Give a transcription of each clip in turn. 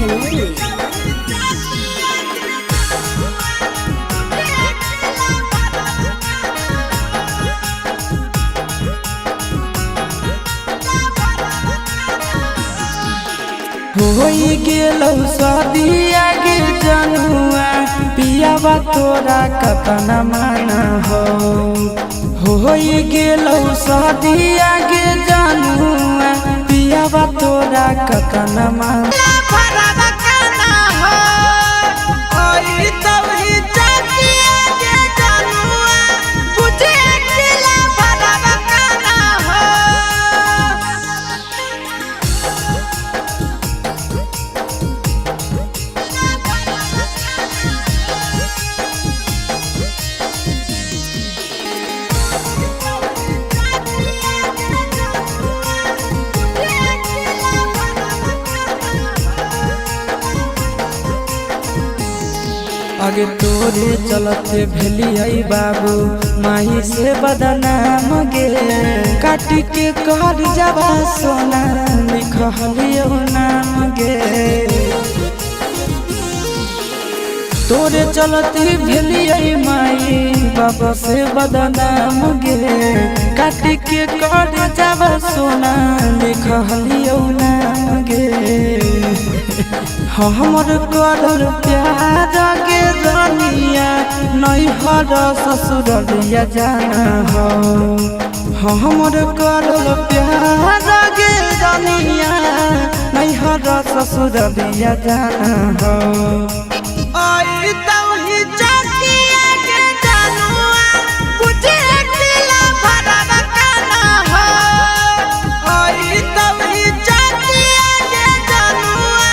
production only. होई गेलौ शादिया गे जनुआ पियावा तोरा कतना माना हो होई गेलौ शादिया गे जनुआ पियावा तोरा कतना माना आगे तोरे चलते भेलियै बाबू माही से बदनाम गे काटी के कर जावा सोना लिखलियो नाम गे तोरे चलते भेलियै माई बाबा से बदनाम गे काटी के कर जावा सोना लिखलियो नाम गे हमर करल प्यार गे रानिया नैहर ससुरलिया जाना हो हमर करल प्यार गे रानिया नैहर ससुरलिया जाना हो आई तौही चकिया के जानुआ बुझे दिला भरवा काना हो आई तौही चकिया के जानुआ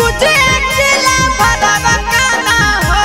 बुझे दिला भरवा काना हो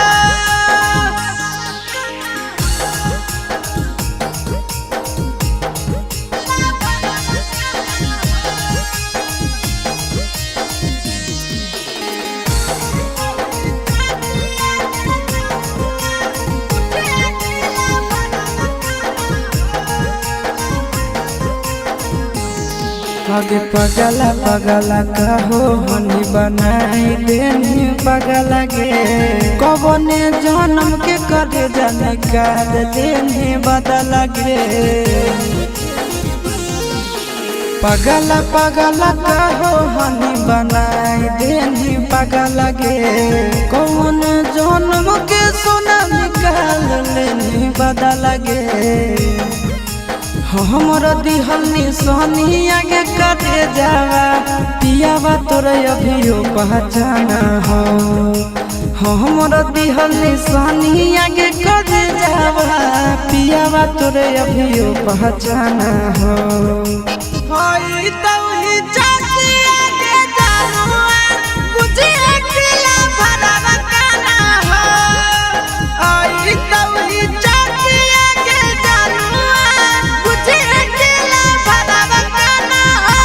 आगे पगला पगला कहो हनी बनाई देनी पगला गे कबने जन्म के करे जनकार देनी बदला गे पगला पगला कहो हनी बनाई देनी पगला गे कौन जन्म के सोना निकाल लेनी बदला गे हमरा दिहल निशानी आगे कटे जावा पियावा तोरे अभियो पहचाना हो हमरा दिहल निशानी आगे कटे जावा पियावा तोरे अभियो पहचाना हो होई तौही चकिया के जानुआ बुझे दिला भरवा काना हो आई तौही चकिया के जानुआ बुझे दिला भरवा काना हो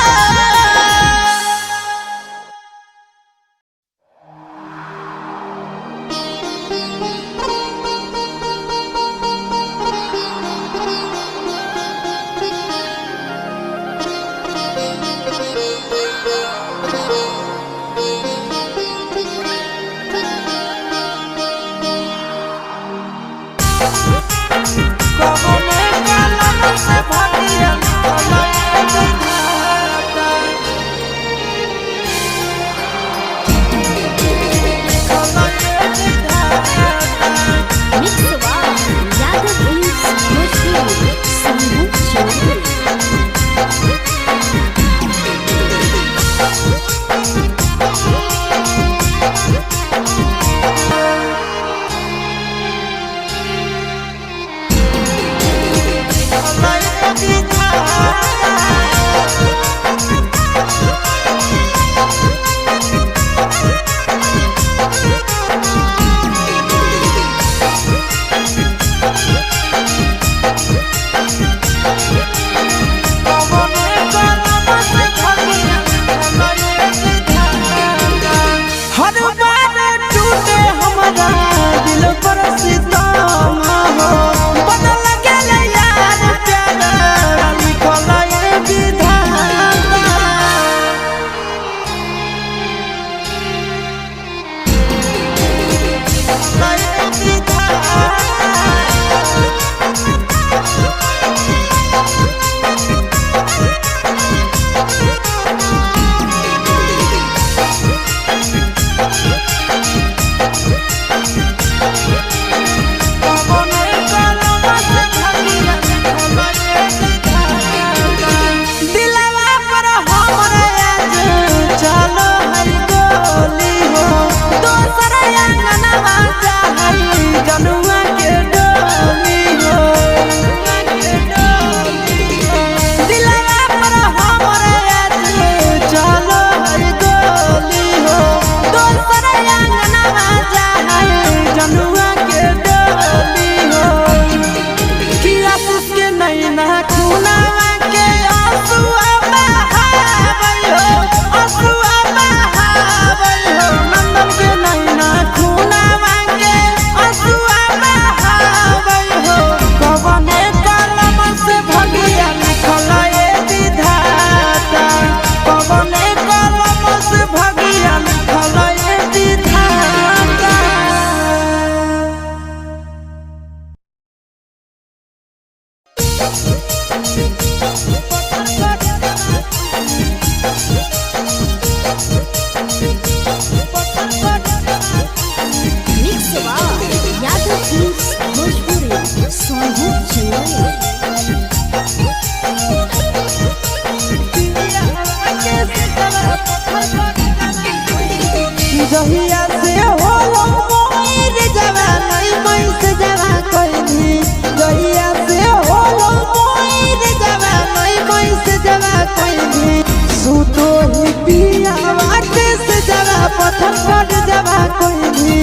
पत्थर कर जवा कोई भी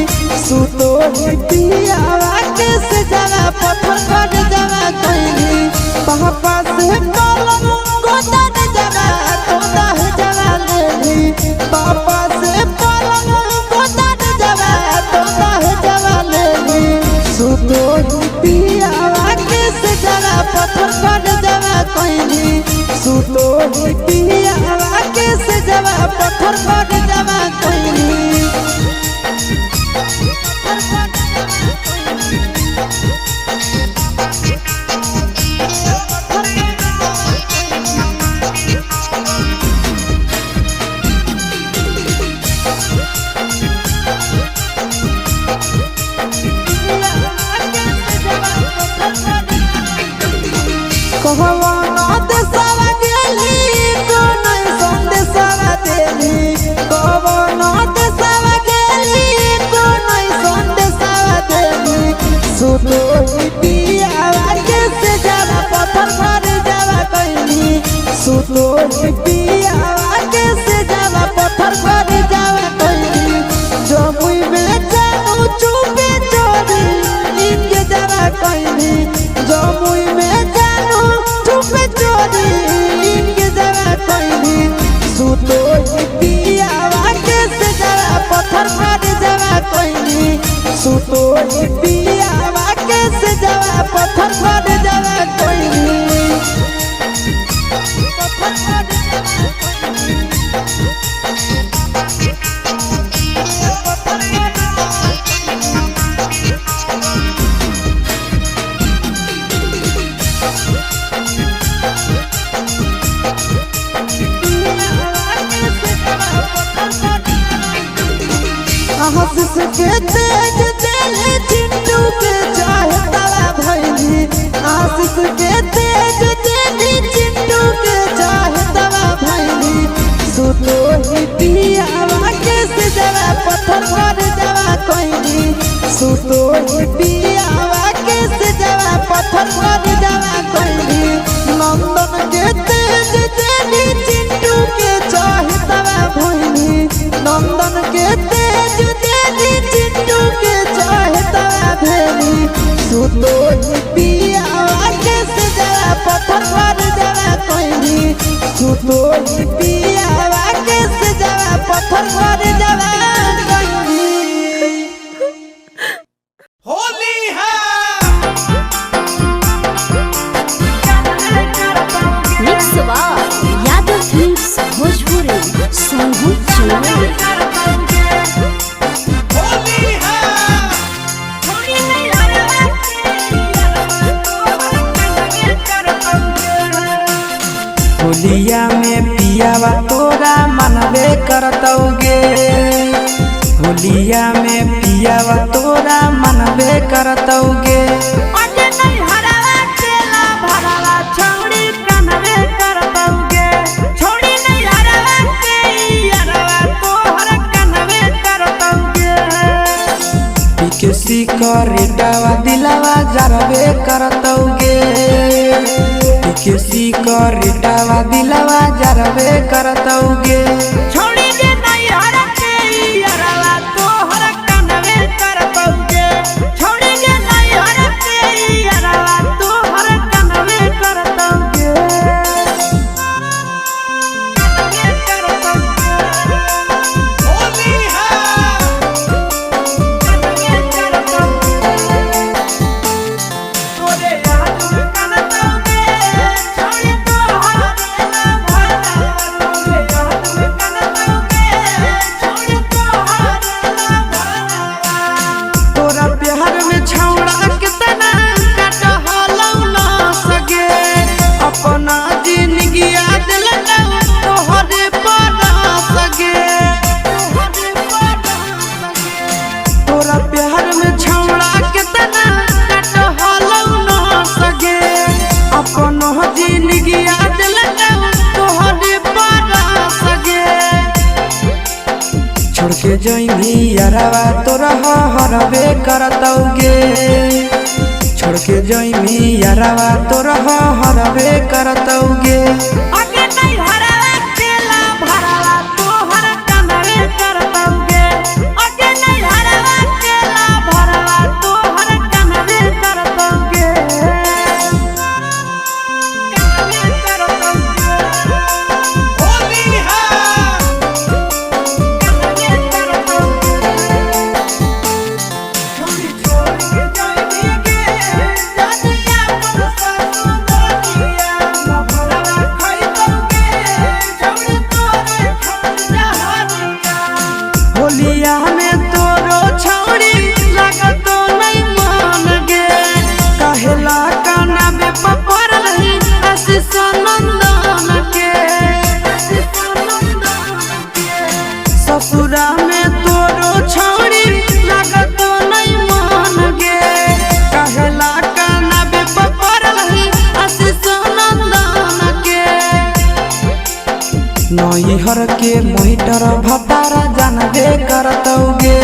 सुतो ही पियावा के से जवा पत्थर कर जवा कोई भी पापा से पलंग गोदन जवा तोदा है जवा ले भी पापा से पलंग गोदन जवा तोदा है जवा ले भी सुतो ही पियावा के से जवा पत्थर कर जवा कोई भी सुतो ही पियावा के से जवा पत्थर कर जवा कोई भी कहवाना देशवा गेली कोनै संदेशवा देली कहवाना देशवा गेली कोनै संदेशवा देली सुतो ही पियावा के से जवा पत्थर कर जवा कहली सुतो ही पियावा के से जवा पत्थर कर जवा कहली जमुई में जाऊ चुपे चोरी इनके जवा कहली जमुई में चोरी इनके जवा कोई सुतो ही पियावा के से जवा पत्थर कर जवा कोई सुतो ही पियावा के से जवा पत्थर कर जवा कोई आशीष के तेज दिले चिंटू के चाहे तला भैली आशीष के तेज दिले चिंटू के चाहे तला भैली सुतो ही पियावा के से जवा पत्थर कर जवा कोई सुतो ही पियावा के से जवा पत्थर कर जवा कोई नंदन के तेज दिले चिंटू के चाहे तला भैली नंदन के तेज चिंटू के चाहे तला भेली सुतो ही पियावा के से जवा पत्थर कर जवा कोई सुतो ही पियावा के से जवा पत्थर कर जवा कोई होली है मिक्स यादव फिल्म्स भोजपुरी सोनू चुनावी होलिया में पियावा तोरा मनबे करतौगे होलिया में पियावा तोरा मनबे करतौगे किसी करेटावा दिलावा जरबे करतौगे किसी करेटावा दिलावा जरबे करतौगे छोड़ी दे नहीं हरा के यारवा तोहर कनवे करतौगे छोड़ी दे नहीं हरा के यारवा तोहर कनवे करतौगे होली है तोरे याद में कनतौगे छोड़ी तोहर देना भला तोरे याद में कनतौगे छोड़ी तोहर देना भला तोरा प्यार में छौड़ा कितना कट हलौ ना सके अपना जिंदगी याद लगा तोहरे पर सके तोरा प्यार में छौड़ा कितना कट हलौ ना सके अपना जिंदगी याद लगा तोहरे पर सके छोड़ के जइनी यारवा तोरा हरबे करतौगे छोड़ के जइनी यारवा तोरा हरबे करतौगे आगे नहीं हरा केला भरावा तोहर कनवे करतौगे नैहर के मोहिटर भतारा जानबे करतौगे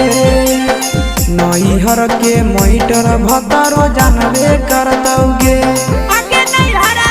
नैहर के मोहिटर भतारो जानबे करतौगे आगे नहीं हरा